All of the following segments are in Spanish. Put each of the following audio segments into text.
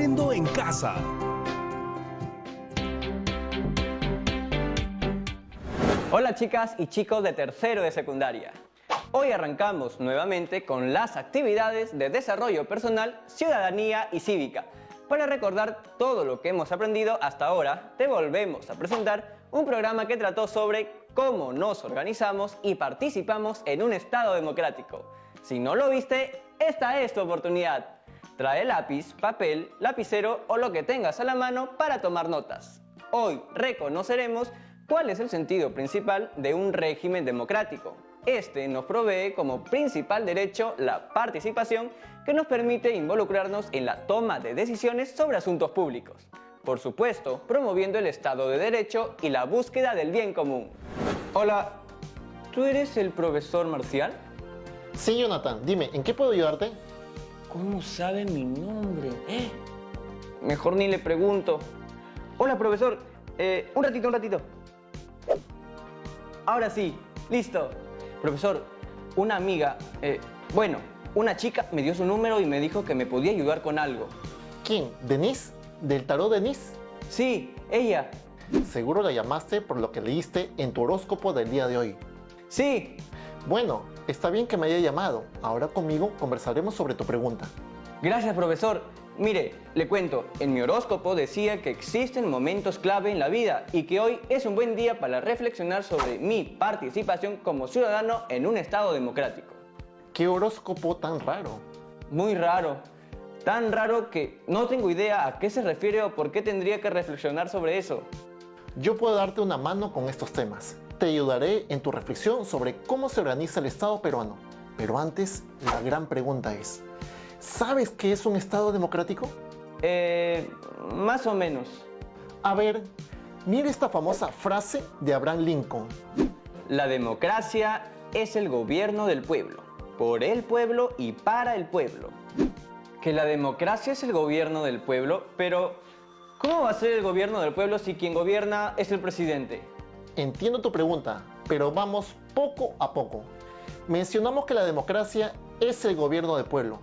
Aprendo en Casa. Hola chicas y chicos de tercero de secundaria. Hoy arrancamos nuevamente con las actividades de desarrollo personal, ciudadanía y cívica. Para recordar todo lo que hemos aprendido hasta ahora, te volvemos a presentar un programa que trató sobre cómo nos organizamos y participamos en un Estado democrático. Si no lo viste, esta es tu oportunidad. Trae lápiz, papel, lapicero o lo que tengas a la mano para tomar notas. Hoy reconoceremos cuál es el sentido principal de un régimen democrático. Este nos provee como principal derecho la participación que nos permite involucrarnos en la toma de decisiones sobre asuntos públicos. Por supuesto, promoviendo el Estado de Derecho y la búsqueda del bien común. Hola, ¿tú eres el profesor Marcial? Sí, Jonathan, dime, ¿en qué puedo ayudarte? ¿Cómo sabe mi nombre? Mejor ni le pregunto. Hola, profesor. Un ratito. Ahora sí, listo. Profesor, una amiga, una chica me dio su número y me dijo que me podía ayudar con algo. ¿Quién? ¿Denise? ¿Del tarot Denise? Sí, ella. Seguro la llamaste por lo que leíste en tu horóscopo del día de hoy. Sí. Bueno, está bien que me haya llamado. Ahora conmigo conversaremos sobre tu pregunta. Gracias, profesor. Mire, le cuento, en mi horóscopo decía que existen momentos clave en la vida y que hoy es un buen día para reflexionar sobre mi participación como ciudadano en un Estado democrático. ¿Qué horóscopo tan raro? Muy raro. Tan raro que no tengo idea a qué se refiere o por qué tendría que reflexionar sobre eso. Yo puedo darte una mano con estos temas. Te ayudaré en tu reflexión sobre cómo se organiza el Estado peruano. Pero antes, la gran pregunta es, ¿sabes qué es un Estado democrático? Más o menos. A ver, mira esta famosa frase de Abraham Lincoln. La democracia es el gobierno del pueblo, por el pueblo y para el pueblo. Que la democracia es el gobierno del pueblo, pero ¿cómo va a ser el gobierno del pueblo si quien gobierna es el presidente? Entiendo tu pregunta, pero vamos poco a poco. Mencionamos que la democracia es el gobierno del pueblo,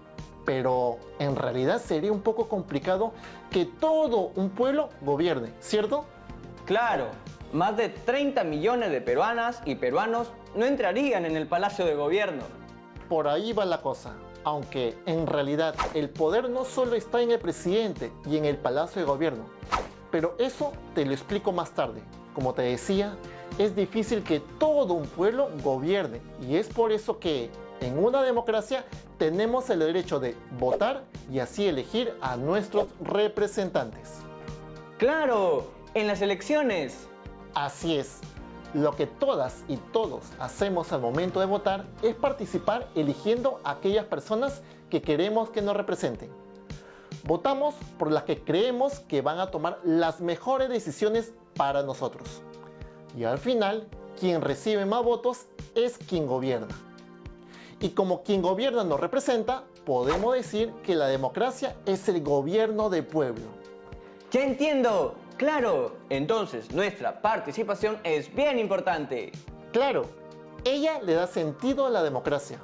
pero en realidad sería un poco complicado que todo un pueblo gobierne, ¿cierto? Claro, más de 30 millones de peruanas y peruanos no entrarían en el Palacio de Gobierno. Por ahí va la cosa, aunque en realidad el poder no solo está en el presidente y en el Palacio de Gobierno, pero eso te lo explico más tarde. Como te decía, es difícil que todo un pueblo gobierne y es por eso que en una democracia tenemos el derecho de votar y así elegir a nuestros representantes. ¡Claro! ¡En las elecciones! Así es. Lo que todas y todos hacemos al momento de votar es participar eligiendo a aquellas personas que queremos que nos representen. Votamos por las que creemos que van a tomar las mejores decisiones para nosotros. Y al final, quien recibe más votos es quien gobierna. Y como quien gobierna nos representa, podemos decir que la democracia es el gobierno del pueblo. ¡Ya entiendo! ¡Claro! Entonces, nuestra participación es bien importante. Claro, ella le da sentido a la democracia.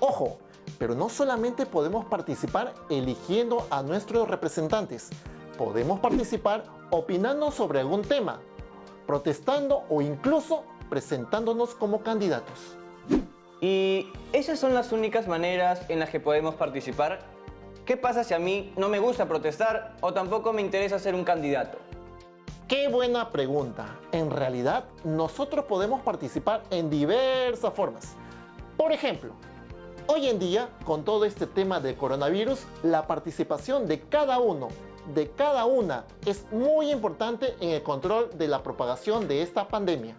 Ojo, pero no solamente podemos participar eligiendo a nuestros representantes. Podemos participar opinando sobre algún tema, protestando o incluso presentándonos como candidatos. ¿Y esas son las únicas maneras en las que podemos participar? ¿Qué pasa si a mí no me gusta protestar o tampoco me interesa ser un candidato? ¡Qué buena pregunta! En realidad, nosotros podemos participar en diversas formas. Por ejemplo, hoy en día, con todo este tema del coronavirus, la participación de cada uno, de cada una, es muy importante en el control de la propagación de esta pandemia.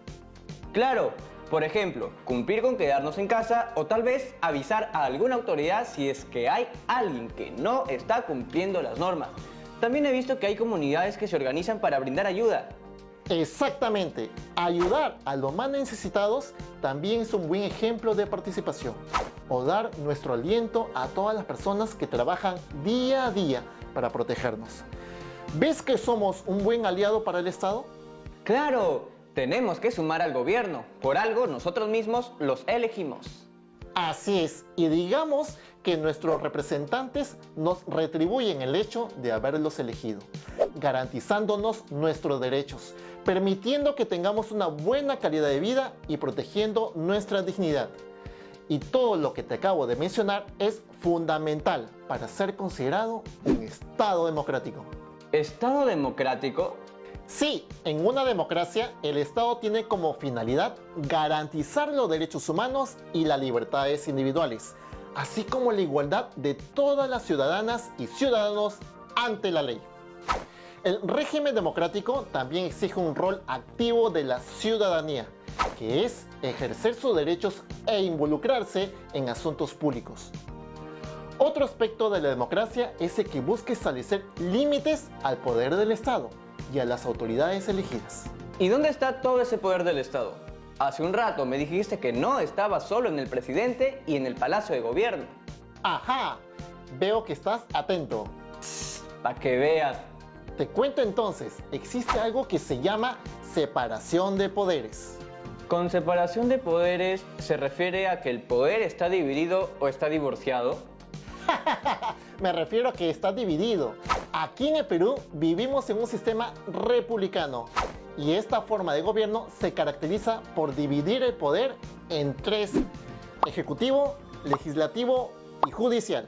Claro, por ejemplo, cumplir con quedarnos en casa o tal vez avisar a alguna autoridad si es que hay alguien que no está cumpliendo las normas. También he visto que hay comunidades que se organizan para brindar ayuda. Exactamente, ayudar a los más necesitados también es un buen ejemplo de participación. O dar nuestro aliento a todas las personas que trabajan día a día para protegernos. ¿Ves que somos un buen aliado para el Estado? ¡Claro! Tenemos que sumar al gobierno. Por algo nosotros mismos los elegimos. Así es, y digamos que nuestros representantes nos retribuyen el hecho de haberlos elegido, garantizándonos nuestros derechos, permitiendo que tengamos una buena calidad de vida y protegiendo nuestra dignidad. Y todo lo que te acabo de mencionar es fundamental para ser considerado un Estado democrático. ¿Estado democrático? Sí, en una democracia el Estado tiene como finalidad garantizar los derechos humanos y las libertades individuales, así como la igualdad de todas las ciudadanas y ciudadanos ante la ley. El régimen democrático también exige un rol activo de la ciudadanía, que es ejercer sus derechos e involucrarse en asuntos públicos. Otro aspecto de la democracia es el que busca establecer límites al poder del Estado y a las autoridades elegidas. ¿Y dónde está todo ese poder del Estado? Hace un rato me dijiste que no estaba solo en el presidente y en el Palacio de Gobierno. ¡Ajá! Veo que estás atento. Para que veas. Te cuento entonces, existe algo que se llama separación de poderes. Con separación de poderes se refiere a que el poder está dividido o está divorciado. Me refiero a que está dividido. Aquí en el Perú vivimos en un sistema republicano y esta forma de gobierno se caracteriza por dividir el poder en tres: ejecutivo, legislativo y judicial.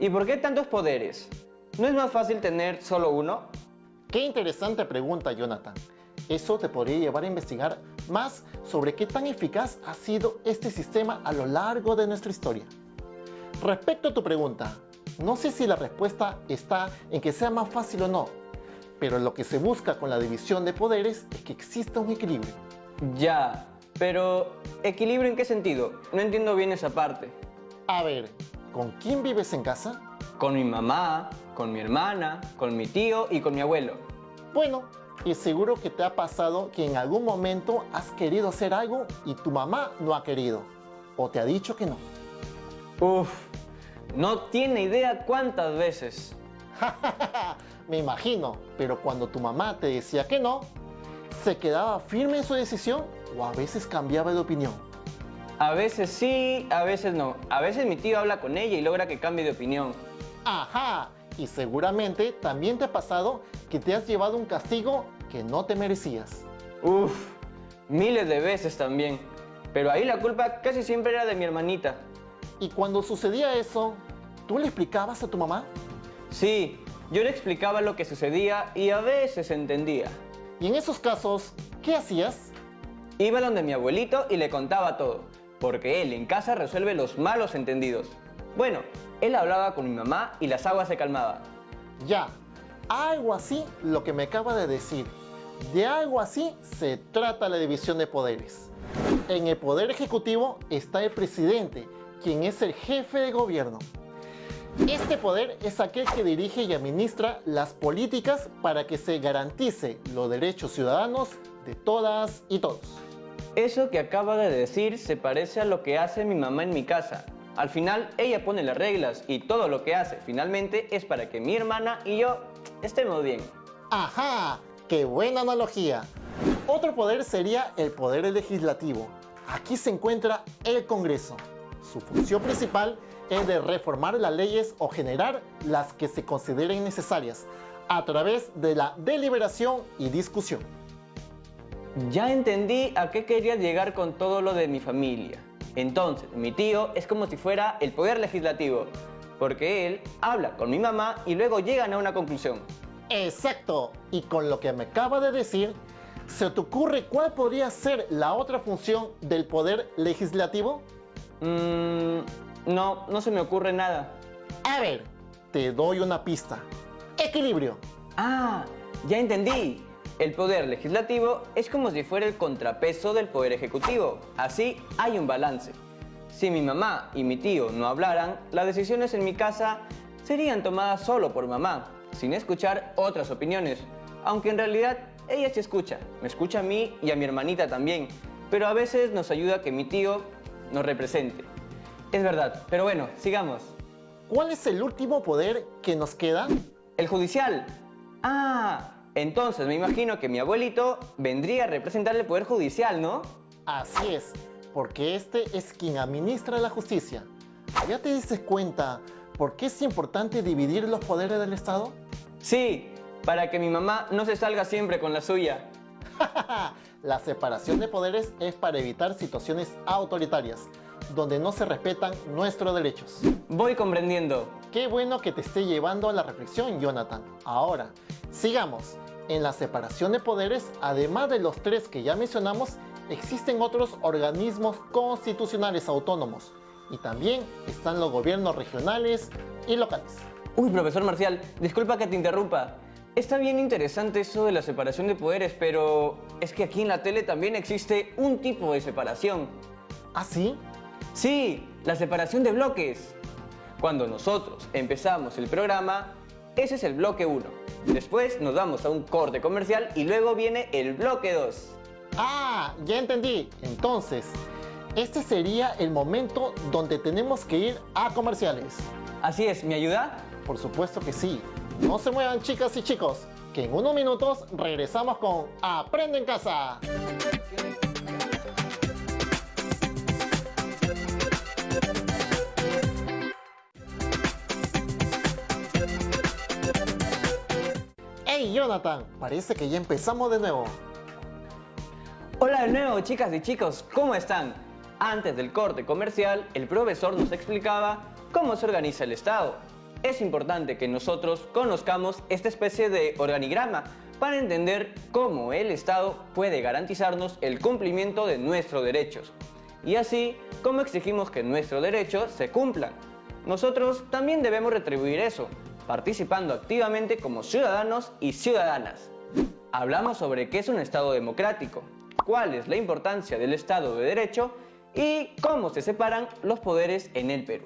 ¿Y por qué tantos poderes? ¿No es más fácil tener solo uno? Qué interesante pregunta, Jonathan. Eso te podría llevar a investigar más sobre qué tan eficaz ha sido este sistema a lo largo de nuestra historia. Respecto a tu pregunta, no sé si la respuesta está en que sea más fácil o no, pero lo que se busca con la división de poderes es que exista un equilibrio. Ya, pero ¿equilibrio en qué sentido? No entiendo bien esa parte. A ver, ¿con quién vives en casa? Con mi mamá, con mi hermana, con mi tío y con mi abuelo. Bueno, y seguro que te ha pasado que en algún momento has querido hacer algo y tu mamá no ha querido, o te ha dicho que no. Uf, no tiene idea cuántas veces. Me imagino, pero cuando tu mamá te decía que no, ¿se quedaba firme en su decisión o a veces cambiaba de opinión? A veces sí, a veces no. A veces mi tío habla con ella y logra que cambie de opinión. Ajá, y seguramente también te ha pasado que te has llevado un castigo que no te merecías. Uf, miles de veces también. Pero ahí la culpa casi siempre era de mi hermanita. Y cuando sucedía eso, ¿tú le explicabas a tu mamá? Sí, yo le explicaba lo que sucedía y a veces entendía. Y en esos casos, ¿qué hacías? Iba donde mi abuelito y le contaba todo, porque él en casa resuelve los malos entendidos. Bueno, él hablaba con mi mamá y las aguas se calmaban. Ya, algo así lo que me acaba de decir. De algo así se trata la división de poderes. En el poder ejecutivo está el presidente, quien es el jefe de gobierno. Este poder es aquel que dirige y administra las políticas para que se garantice los derechos ciudadanos de todas y todos. Eso que acaba de decir se parece a lo que hace mi mamá en mi casa. Al final ella pone las reglas y todo lo que hace finalmente es para que mi hermana y yo estemos bien. ¡Ajá! ¡Qué buena analogía! Otro poder sería el poder legislativo. Aquí se encuentra el Congreso. Su función principal es de reformar las leyes o generar las que se consideren necesarias a través de la deliberación y discusión. Ya entendí a qué querías llegar con todo lo de mi familia. Entonces, mi tío es como si fuera el poder legislativo, porque él habla con mi mamá y luego llegan a una conclusión. Exacto, y con lo que me acaba de decir, ¿se te ocurre cuál podría ser la otra función del poder legislativo? No se me ocurre nada. A ver, te doy una pista. Equilibrio. Ah, ya entendí. El poder legislativo es como si fuera el contrapeso del poder ejecutivo. Así hay un balance. Si mi mamá y mi tío no hablaran, las decisiones en mi casa serían tomadas solo por mamá, sin escuchar otras opiniones. Aunque en realidad ella sí escucha. Me escucha a mí y a mi hermanita también. Pero a veces nos ayuda a que mi tío nos represente. Es verdad, pero bueno, sigamos. ¿Cuál es el último poder que nos queda? El judicial. Ah, entonces me imagino que mi abuelito vendría a representar el poder judicial, ¿no? Así es, porque este es quien administra la justicia. ¿Ya te diste cuenta por qué es importante dividir los poderes del Estado? Sí, para que mi mamá no se salga siempre con la suya. La separación de poderes es para evitar situaciones autoritarias, donde no se respetan nuestros derechos. Voy comprendiendo. Qué bueno que te esté llevando a la reflexión, Jonathan. Ahora, sigamos. En la separación de poderes, además de los tres que ya mencionamos, existen otros organismos constitucionales autónomos. Y también están los gobiernos regionales y locales. Uy, profesor Marcial, disculpa que te interrumpa. Está bien interesante eso de la separación de poderes, pero es que aquí en la tele también existe un tipo de separación. ¿Ah, sí? Sí, la separación de bloques. Cuando nosotros empezamos el programa, ese es el bloque 1. Después nos vamos a un corte comercial y luego viene el bloque 2. Ah, ya entendí. Entonces, este sería el momento donde tenemos que ir a comerciales. Así es, ¿me ayuda? Por supuesto que sí. No se muevan, chicas y chicos, que en unos minutos regresamos con Aprende en Casa. Hey Jonathan, parece que ya empezamos de nuevo. Hola de nuevo, chicas y chicos, ¿cómo están? Antes del corte comercial, el profesor nos explicaba cómo se organiza el Estado. Es importante que nosotros conozcamos esta especie de organigrama para entender cómo el Estado puede garantizarnos el cumplimiento de nuestros derechos. Y así, cómo exigimos que nuestros derechos se cumplan. Nosotros también debemos retribuir eso, participando activamente como ciudadanos y ciudadanas. Hablamos sobre qué es un Estado democrático, cuál es la importancia del Estado de Derecho y cómo se separan los poderes en el Perú.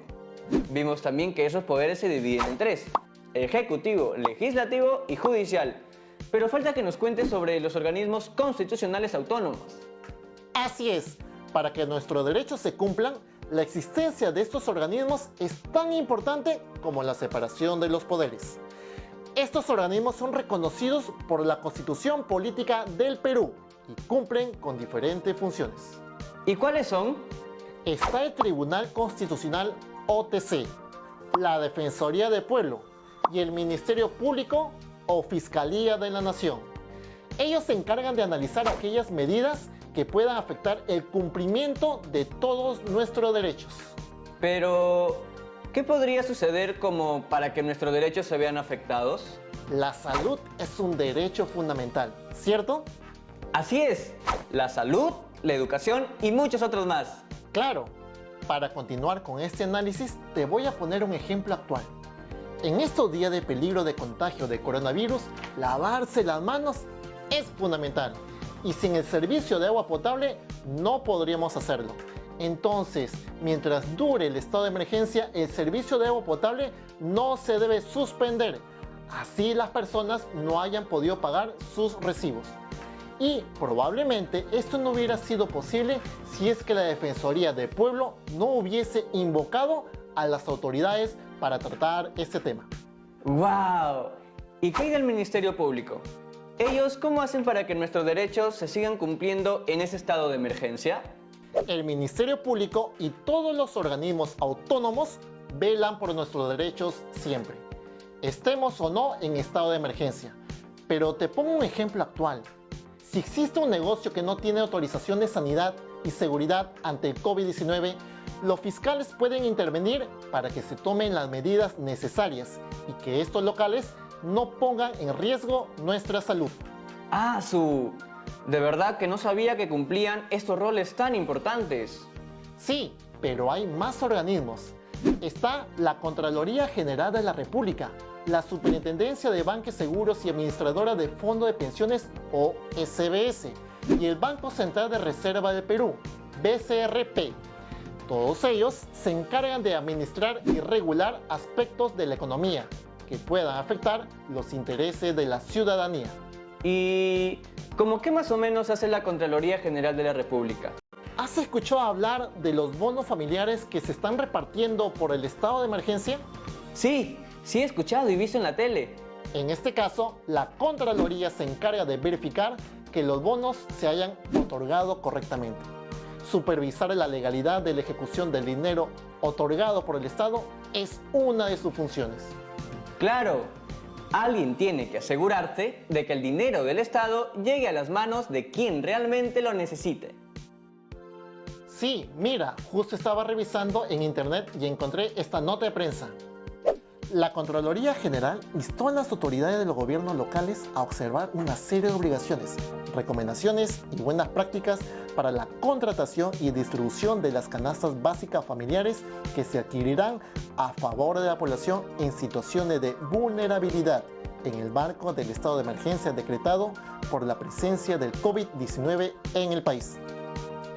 Vimos también que esos poderes se dividen en tres: ejecutivo, legislativo y judicial. Pero falta que nos cuentes sobre los organismos constitucionales autónomos. Así es, para que nuestros derechos se cumplan, la existencia de estos organismos es tan importante como la separación de los poderes. Estos organismos son reconocidos por la Constitución Política del Perú y cumplen con diferentes funciones. ¿Y cuáles son? Está el Tribunal Constitucional OTC, la Defensoría del Pueblo y el Ministerio Público o Fiscalía de la Nación. Ellos se encargan de analizar aquellas medidas que puedan afectar el cumplimiento de todos nuestros derechos. Pero, ¿qué podría suceder como para que nuestros derechos se vean afectados? La salud es un derecho fundamental, ¿cierto? Así es, la salud, la educación y muchos otros más. Claro. Para continuar con este análisis, te voy a poner un ejemplo actual. En estos días de peligro de contagio de coronavirus, lavarse las manos es fundamental. Y sin el servicio de agua potable, no podríamos hacerlo. Entonces, mientras dure el estado de emergencia, el servicio de agua potable no se debe suspender. Así las personas no hayan podido pagar sus recibos. Y probablemente esto no hubiera sido posible si es que la Defensoría del Pueblo no hubiese invocado a las autoridades para tratar este tema. ¡Wow! ¿Y qué hay del Ministerio Público? ¿Ellos cómo hacen para que nuestros derechos se sigan cumpliendo en ese estado de emergencia? El Ministerio Público y todos los organismos autónomos velan por nuestros derechos siempre, estemos o no en estado de emergencia. Pero te pongo un ejemplo actual. Si existe un negocio que no tiene autorización de sanidad y seguridad ante el COVID-19, los fiscales pueden intervenir para que se tomen las medidas necesarias y que estos locales no pongan en riesgo nuestra salud. ¡Ah, su! De verdad que no sabía que cumplían estos roles tan importantes. Sí, pero hay más organismos. Está la Contraloría General de la República, la Superintendencia de Bancos Seguros y Administradora de Fondo de Pensiones o SBS y el Banco Central de Reserva del Perú, BCRP. Todos ellos se encargan de administrar y regular aspectos de la economía que puedan afectar los intereses de la ciudadanía. ¿Y cómo qué más o menos hace la Contraloría General de la República? ¿Has escuchado hablar de los bonos familiares que se están repartiendo por el estado de emergencia? Sí, sí he escuchado y visto en la tele. En este caso, la Contraloría se encarga de verificar que los bonos se hayan otorgado correctamente. supervisar la legalidad de la ejecución del dinero otorgado por el Estado es una de sus funciones. Claro, alguien tiene que asegurarse de que el dinero del Estado llegue a las manos de quien realmente lo necesite. Sí, mira, justo estaba revisando en internet y encontré esta nota de prensa. La Contraloría General instó a las autoridades de los gobiernos locales a observar una serie de obligaciones, recomendaciones y buenas prácticas para la contratación y distribución de las canastas básicas familiares que se adquirirán a favor de la población en situaciones de vulnerabilidad en el marco del estado de emergencia decretado por la presencia del COVID-19 en el país.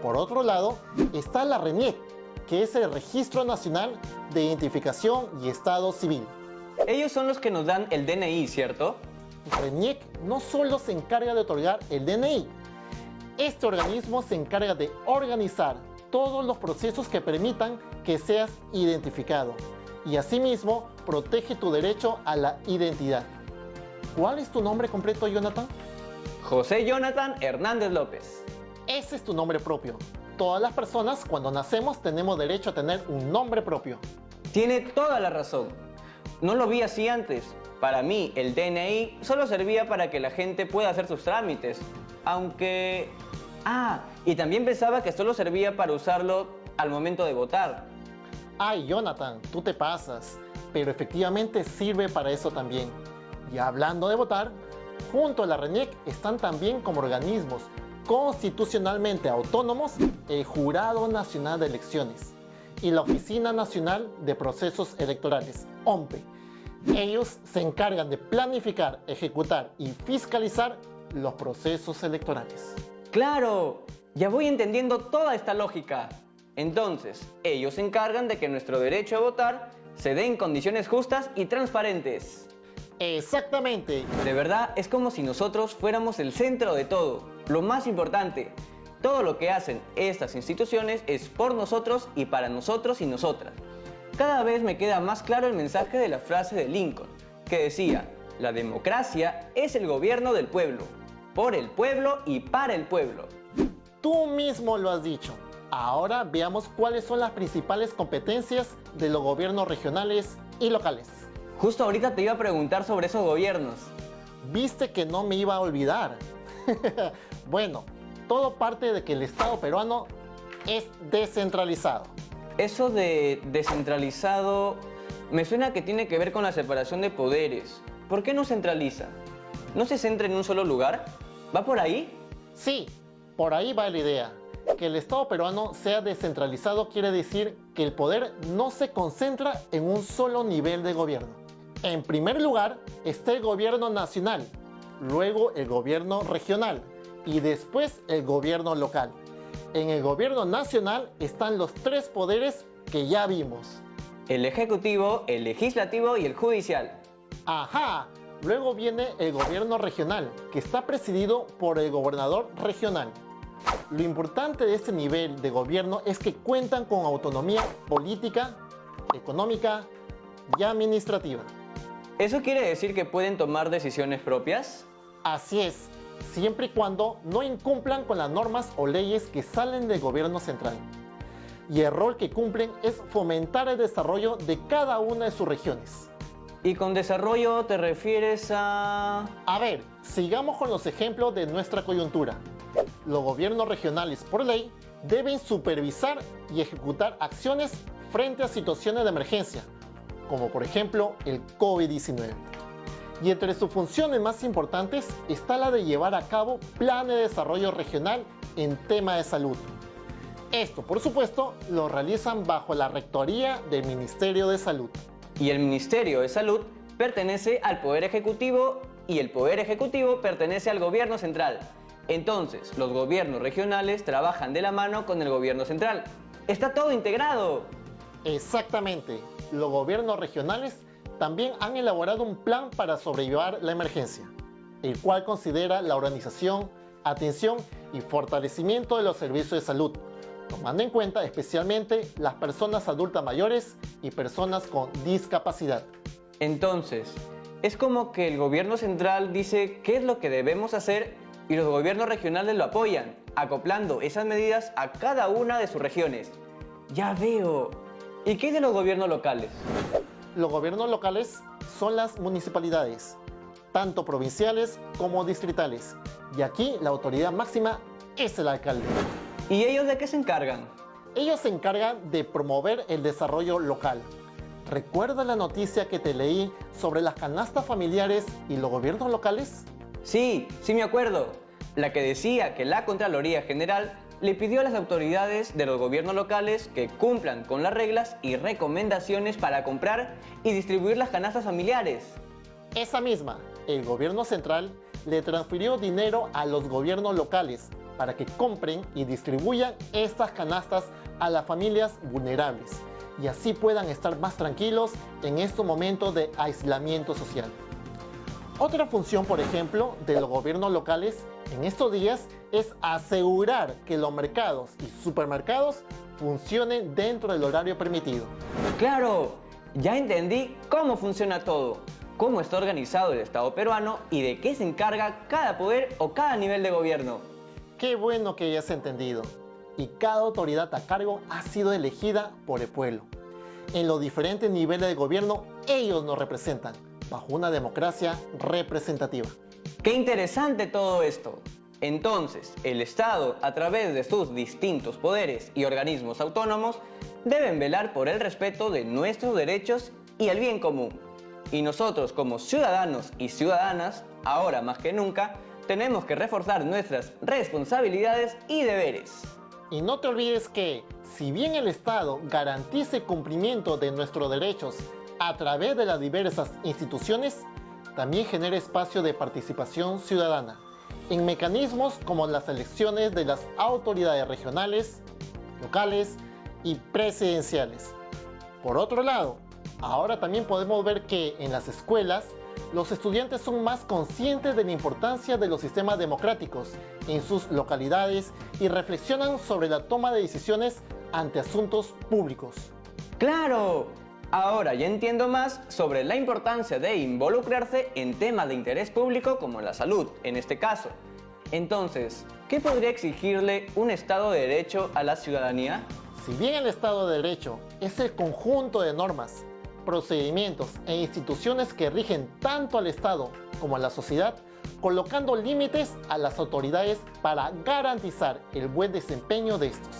Por otro lado, está la RENIEC, que es el Registro Nacional de Identificación y Estado Civil. Ellos son los que nos dan el DNI, ¿cierto? RENIEC no solo se encarga de otorgar el DNI, este organismo se encarga de organizar todos los procesos que permitan que seas identificado y asimismo protege tu derecho a la identidad. ¿Cuál es tu nombre completo, Jonathan? José Jonathan Hernández López. Ese es tu nombre propio. Todas las personas cuando nacemos tenemos derecho a tener un nombre propio. Tiene toda la razón. No lo vi así antes. Para mí, el DNI solo servía para que la gente pueda hacer sus trámites. Aunque... y también pensaba que solo servía para usarlo al momento de votar. Ay, Jonathan, tú te pasas. Pero efectivamente sirve para eso también. Y hablando de votar, junto a la RENIEC están también como organismos constitucionalmente autónomos el Jurado Nacional de Elecciones y la Oficina Nacional de Procesos Electorales, OMPE. Ellos se encargan de planificar, ejecutar y fiscalizar los procesos electorales. ¡Claro! Ya voy entendiendo toda esta lógica. Entonces, ellos se encargan de que nuestro derecho a votar se dé en condiciones justas y transparentes. Exactamente. De verdad, es como si nosotros fuéramos el centro de todo. Lo más importante, todo lo que hacen estas instituciones es por nosotros y para nosotros y nosotras. Cada vez me queda más claro el mensaje de la frase de Lincoln, que decía: la democracia es el gobierno del pueblo, por el pueblo y para el pueblo. Tú mismo lo has dicho. Ahora veamos cuáles son las principales competencias de los gobiernos regionales y locales. Justo ahorita te iba a preguntar sobre esos gobiernos. Viste que no me iba a olvidar. Bueno, todo parte de que el Estado peruano es descentralizado. Eso de descentralizado me suena que tiene que ver con la separación de poderes. ¿Por qué no centraliza? ¿No se centra en un solo lugar? ¿Va por ahí? Sí, por ahí va la idea. Que el Estado peruano sea descentralizado quiere decir que el poder no se concentra en un solo nivel de gobierno. En primer lugar está el gobierno nacional, luego el gobierno regional y después el gobierno local. En el gobierno nacional están los tres poderes que ya vimos. El ejecutivo, el legislativo y el judicial. Ajá, luego viene el gobierno regional, que está presidido por el gobernador regional. Lo importante de este nivel de gobierno es que cuentan con autonomía política, económica y administrativa. ¿Eso quiere decir que pueden tomar decisiones propias? Así es, siempre y cuando no incumplan con las normas o leyes que salen del gobierno central. Y el rol que cumplen es fomentar el desarrollo de cada una de sus regiones. ¿Y con desarrollo te refieres a...? A ver, sigamos con los ejemplos de nuestra coyuntura. Los gobiernos regionales, por ley, deben supervisar y ejecutar acciones frente a situaciones de emergencia, como por ejemplo el COVID-19. Y entre sus funciones más importantes está la de llevar a cabo planes de desarrollo regional en tema de salud. Esto, por supuesto, lo realizan bajo la rectoría del Ministerio de Salud. Y el Ministerio de Salud pertenece al Poder Ejecutivo y el Poder Ejecutivo pertenece al Gobierno Central. Entonces, los gobiernos regionales trabajan de la mano con el gobierno central. ¡Está todo integrado! Exactamente. Los gobiernos regionales también han elaborado un plan para sobrellevar la emergencia, el cual considera la organización, atención y fortalecimiento de los servicios de salud, tomando en cuenta especialmente las personas adultas mayores y personas con discapacidad. Entonces, es como que el gobierno central dice qué es lo que debemos hacer y los gobiernos regionales lo apoyan. acoplando esas medidas a cada una de sus regiones. Ya veo. ¿Y qué de los gobiernos locales? Los gobiernos locales son las municipalidades, tanto provinciales como distritales. Y aquí la autoridad máxima es el alcalde. ¿Y ellos de qué se encargan? Ellos se encargan de promover el desarrollo local. ¿Recuerdas la noticia que te leí sobre las canastas familiares y los gobiernos locales? Sí me acuerdo. La que decía que la Contraloría General le pidió a las autoridades de los gobiernos locales que cumplan con las reglas y recomendaciones para comprar y distribuir las canastas familiares. Esa misma, el gobierno central le transfirió dinero a los gobiernos locales para que compren y distribuyan estas canastas a las familias vulnerables y así puedan estar más tranquilos en estos momentos de aislamiento social. Otra función, por ejemplo, de los gobiernos locales en estos días es asegurar que los mercados y supermercados funcionen dentro del horario permitido. ¡Claro! Ya entendí cómo funciona todo, cómo está organizado el Estado peruano y de qué se encarga cada poder o cada nivel de gobierno. Qué bueno que hayas entendido. Y cada autoridad a cargo ha sido elegida por el pueblo. En los diferentes niveles de gobierno, ellos nos representan, bajo una democracia representativa. ¡Qué interesante todo esto! Entonces, el Estado, a través de sus distintos poderes y organismos autónomos, deben velar por el respeto de nuestros derechos y el bien común. Y nosotros, como ciudadanos y ciudadanas, ahora más que nunca, tenemos que reforzar nuestras responsabilidades y deberes. Y no te olvides que, si bien el Estado garantice el cumplimiento de nuestros derechos a través de las diversas instituciones, también genera espacio de participación ciudadana en mecanismos como las elecciones de las autoridades regionales, locales y presidenciales. Por otro lado, ahora también podemos ver que en las escuelas los estudiantes son más conscientes de la importancia de los sistemas democráticos en sus localidades y reflexionan sobre la toma de decisiones ante asuntos públicos. ¡Claro! Ahora ya entiendo más sobre la importancia de involucrarse en temas de interés público como la salud, en este caso. Entonces, ¿qué podría exigirle un Estado de Derecho a la ciudadanía? Si bien el Estado de Derecho es el conjunto de normas, procedimientos e instituciones que rigen tanto al Estado como a la sociedad, colocando límites a las autoridades para garantizar el buen desempeño de estos.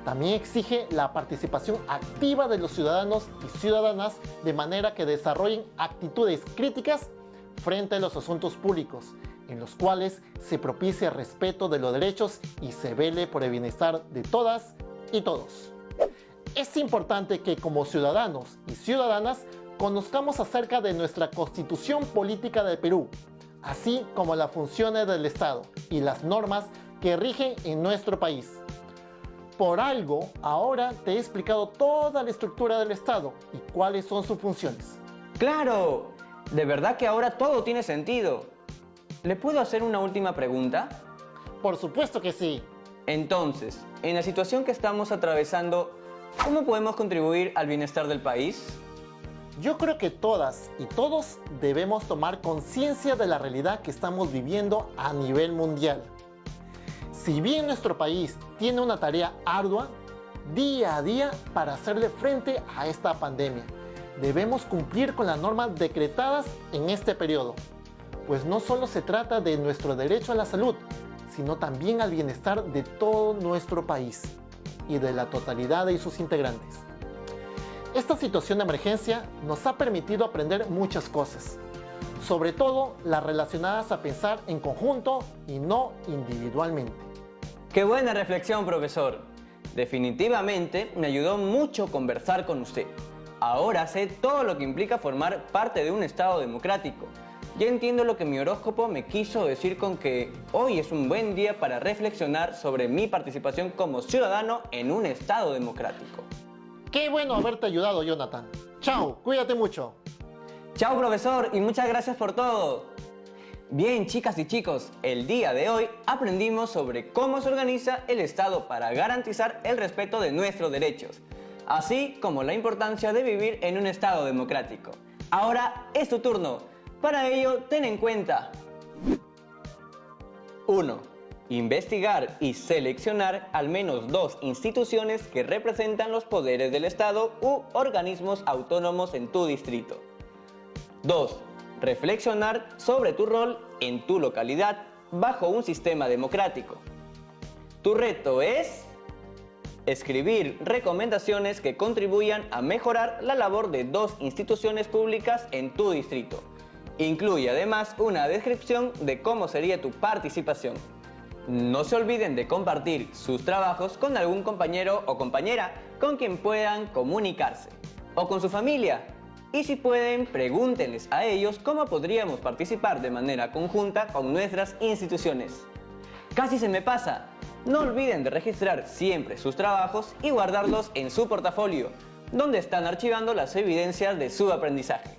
También exige la participación activa de los ciudadanos y ciudadanas de manera que desarrollen actitudes críticas frente a los asuntos públicos, en los cuales se propicie el respeto de los derechos y se vele por el bienestar de todas y todos. Es importante que como ciudadanos y ciudadanas conozcamos acerca de nuestra Constitución Política del Perú, así como las funciones del Estado y las normas que rigen en nuestro país. Por algo, ahora te he explicado toda la estructura del Estado y cuáles son sus funciones. ¡Claro! De verdad que ahora todo tiene sentido. ¿Le puedo hacer una última pregunta? Por supuesto que sí. Entonces, en la situación que estamos atravesando, ¿cómo podemos contribuir al bienestar del país? Yo creo que todas y todos debemos tomar conciencia de la realidad que estamos viviendo a nivel mundial. Si bien nuestro país tiene una tarea ardua, día a día, para hacerle frente a esta pandemia, debemos cumplir con las normas decretadas en este periodo, pues no solo se trata de nuestro derecho a la salud, sino también al bienestar de todo nuestro país y de la totalidad de sus integrantes. Esta situación de emergencia nos ha permitido aprender muchas cosas, sobre todo las relacionadas a pensar en conjunto y no individualmente. ¡Qué buena reflexión, profesor! Definitivamente me ayudó mucho conversar con usted. Ahora sé todo lo que implica formar parte de un Estado democrático. Ya entiendo lo que mi horóscopo me quiso decir con que hoy es un buen día para reflexionar sobre mi participación como ciudadano en un Estado democrático. Qué bueno haberte ayudado, Jonathan. Chao, cuídate mucho. Chao, profesor, y muchas gracias por todo. Bien, chicas y chicos, el día de hoy aprendimos sobre cómo se organiza el Estado para garantizar el respeto de nuestros derechos, así como la importancia de vivir en un Estado democrático. Ahora es tu turno. Para ello, ten en cuenta: 1. Investigar y seleccionar al menos 2 instituciones que representan los poderes del Estado u organismos autónomos en tu distrito. 2. Reflexionar sobre tu rol en tu localidad bajo un sistema democrático. Tu reto es escribir recomendaciones que contribuyan a mejorar la labor de 2 instituciones públicas en tu distrito. Incluye además una descripción de cómo sería tu participación. No se olviden de compartir sus trabajos con algún compañero o compañera con quien puedan comunicarse, o con su familia. Y si pueden, pregúntenles a ellos cómo podríamos participar de manera conjunta con nuestras instituciones. ¡Casi se me pasa! No olviden de registrar siempre sus trabajos y guardarlos en su portafolio, donde están archivando las evidencias de su aprendizaje.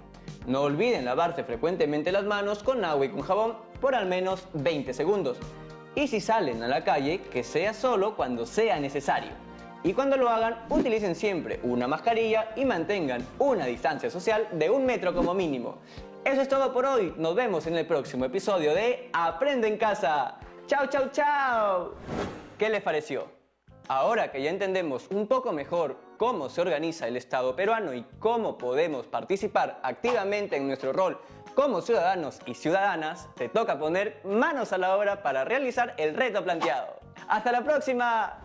No olviden lavarse frecuentemente las manos con agua y con jabón por al menos 20 segundos. Y si salen a la calle, que sea solo cuando sea necesario. Y cuando lo hagan, utilicen siempre una mascarilla y mantengan una distancia social de 1 metro como mínimo. Eso es todo por hoy. Nos vemos en el próximo episodio de Aprende en Casa. ¡Chao, chao, chao! ¿Qué les pareció? Ahora que ya entendemos un poco mejor cómo se organiza el Estado peruano y cómo podemos participar activamente en nuestro rol como ciudadanos y ciudadanas, te toca poner manos a la obra para realizar el reto planteado. ¡Hasta la próxima!